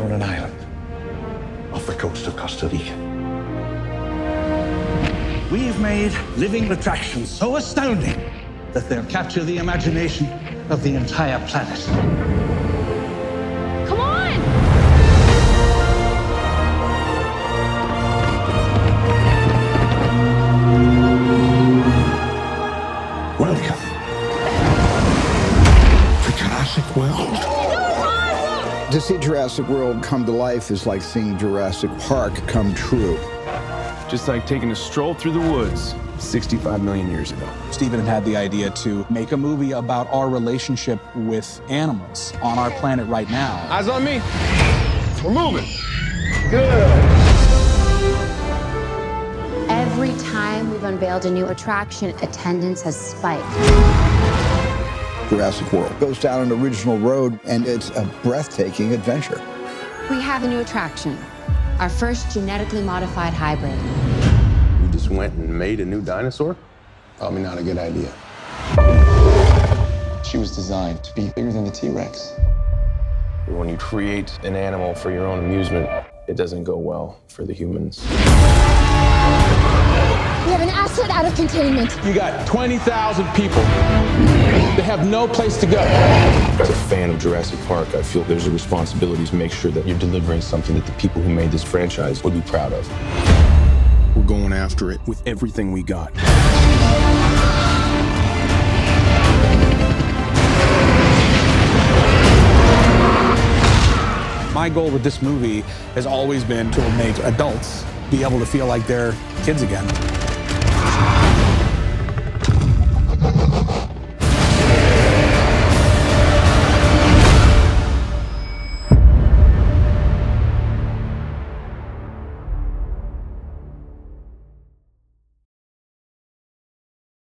on an island off the coast of Costa Rica. We've made living attractions so astounding that they'll capture the imagination of the entire planet. Come on! Welcome to Jurassic World. To see Jurassic World come to life is like seeing Jurassic Park come true. Just like taking a stroll through the woods 65 million years ago. Steven had the idea to make a movie about our relationship with animals on our planet right now. Eyes on me. We're moving. Every time we've unveiled a new attraction, attendance has spiked. Jurassic World goes down an original road, and it's a breathtaking adventure. We have a new attraction, our first genetically modified hybrid. You just went and made a new dinosaur? Probably not a good idea. She was designed to be bigger than the T-Rex. When you create an animal for your own amusement, it doesn't go well for the humans. We have an asset out of containment. You got 20,000 people. They have no place to go. As a fan of Jurassic Park, I feel there's a responsibility to make sure that you're delivering something that the people who made this franchise would be proud of. We're going after it with everything we got. My goal with this movie has always been to make adults be able to feel like they're kids again.